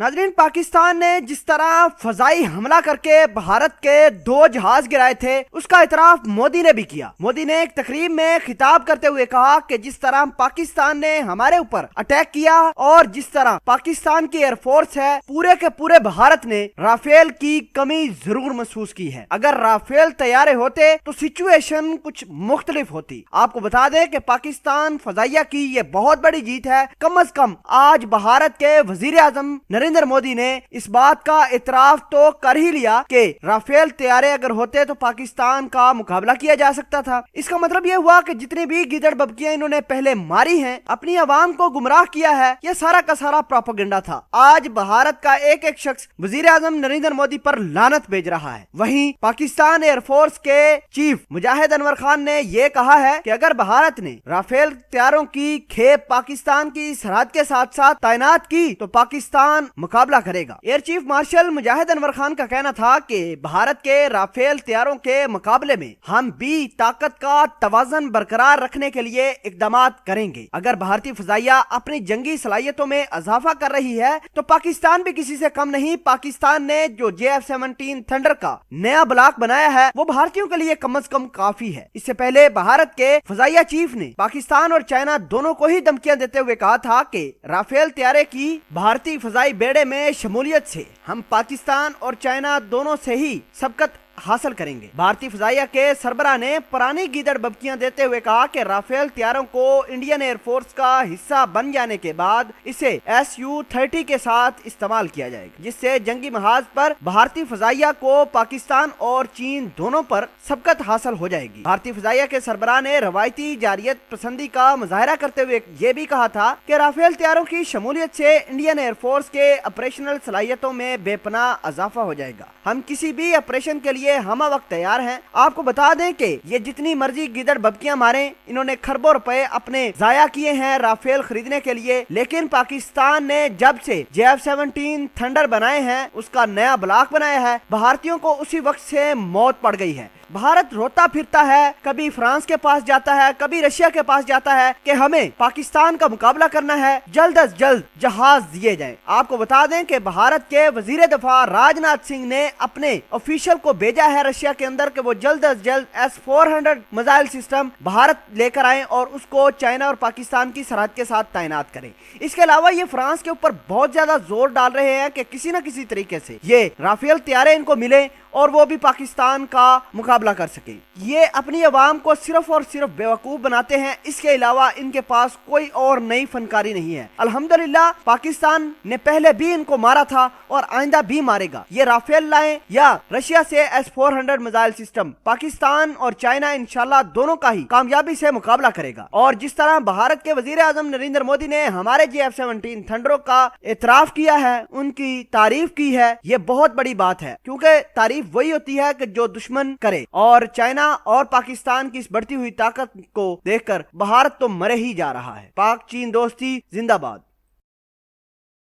नाज़रीन, पाकिस्तान ने जिस तरह फजाई हमला करके भारत के 2 जहाज गिराए थे, उसका इतराफ मोदी ने भी किया। मोदी ने एक तकरीब में खिताब करते हुए कहा कि जिस तरह पाकिस्तान ने हमारे ऊपर अटैक किया और जिस तरह पाकिस्तान की एयरफोर्स है, पूरे के पूरे भारत ने राफेल की कमी जरूर महसूस की है। अगर राफेल तैयारे होते तो सिचुएशन कुछ मुख्तलिफ होती। आपको बता दें कि पाकिस्तान फजाइया की ये बहुत बड़ी जीत है। कम से कम आज भारत के वजीर आजम नरेंद्र मोदी ने इस बात का इतराफ तो कर ही लिया कि राफेल तैयारे अगर होते तो पाकिस्तान का मुकाबला किया जा सकता था। इसका मतलब यह हुआ कि जितनी भी गिदड़ बबकियां इन्होंने पहले मारी हैं, अपनी आवाम को गुमराह किया है, यह सारा का सारा प्रोपेगेंडा था। आज भारत का एक एक शख्स वजीर आजम नरेंद्र मोदी पर लानत भेज रहा है। वहीं पाकिस्तान एयरफोर्स के चीफ मुजाहिद अनवर खान ने यह कहा है कि अगर भारत ने राफेल तैयारों की खेप पाकिस्तान की सरहद के साथ साथ तैनात की तो पाकिस्तान मुकाबला करेगा। एयर चीफ मार्शल मुजाहिद अनवर खान का कहना था कि भारत के राफेल तैयारों के मुकाबले में हम भी ताकत का तवाज़न बरकरार रखने के लिए इकदाम करेंगे। अगर भारतीय फजाइया अपनी जंगी सलाहियतों में इजाफा कर रही है तो पाकिस्तान भी किसी से कम नहीं। पाकिस्तान ने जो JF-17 थंडर का नया ब्लॉक बनाया है वो भारतीयों के लिए कम से कम काफी है। इससे पहले भारत के फजाइया चीफ ने पाकिस्तान और चाइना दोनों को ही धमकियां देते हुए कहा था कि राफेल तैयारे की भारतीय फजाई बेड़े में शमूलियत से हम पाकिस्तान और चाइना दोनों से ही सबकत हासिल करेंगे। भारतीय फजाइया के सरबरा ने पुरानी गीदड़ बबकियां देते हुए कहा कि राफेल तैयारों को इंडियन एयरफोर्स का हिस्सा बन जाने के बाद इसे Su-30 के साथ इस्तेमाल किया जाएगा, जिससे जंगी महाज पर भारतीय फजाइया को पाकिस्तान और चीन दोनों पर सबकत हासिल हो जाएगी। भारतीय फजाइया के सरबरा ने रवायती जारियत पसंदी का मुजाहरा करते हुए ये भी कहा था कि राफेल तैयारों की शमूलियत से इंडियन एयरफोर्स के ऑपरेशनल सलाहियतों में बेपनाह इजाफा हो जाएगा। हम किसी भी ऑपरेशन के लिए हम वक्त तैयार हैं। आपको बता दें कि ये जितनी मर्जी गिदड़ बबकियां मारे, इन्होंने खरबों रुपए अपने जाया किए हैं राफेल खरीदने के लिए, लेकिन पाकिस्तान ने जब से JF-17 थंडर बनाए हैं, उसका नया ब्लॉक बनाया है, भारतीयों को उसी वक्त से मौत पड़ गई है। भारत रोता फिरता है, कभी फ्रांस के पास जाता है, कभी रशिया के पास जाता है कि हमें पाकिस्तान का मुकाबला करना है, जल्द अज जल्द जहाज दिए जाएं। आपको बता दें कि भारत के वजीर दफा राजनाथ सिंह ने अपने ऑफिशियल को भेजा है रशिया के अंदर कि वो जल्द अज जल्द S-400 मिसाइल सिस्टम भारत लेकर आए और उसको चाइना और पाकिस्तान की सरहद के साथ तैनात करें। इसके अलावा ये फ्रांस के ऊपर बहुत ज्यादा जोर डाल रहे हैं कि किसी न किसी तरीके से ये राफेल तैयारे इनको मिले और वो भी पाकिस्तान का मुकाबला कर सके। ये अपनी आवाम को सिर्फ और सिर्फ बेवकूफ बनाते हैं, इसके अलावा इनके पास कोई और नई फनकारी नहीं है। अल्हम्दुलिल्लाह पाकिस्तान ने पहले भी इनको मारा था और आइंदा भी मारेगा। ये राफेल लाएं या रशिया से S-400 मिसाइल सिस्टम, पाकिस्तान और चाइना इंशाल्लाह दोनों का ही कामयाबी से मुकाबला करेगा। और जिस तरह भारत के वजीर आजम नरेंद्र मोदी ने हमारे JF-17 थंडरों का इतराफ किया है, उनकी तारीफ की है, ये बहुत बड़ी बात है, क्योंकि तारीफ वही होती है कि जो दुश्मन करे। और चाइना और पाकिस्तान की इस बढ़ती हुई ताकत को देखकर भारत तो मरे ही जा रहा है। पाक चीन दोस्ती जिंदाबाद।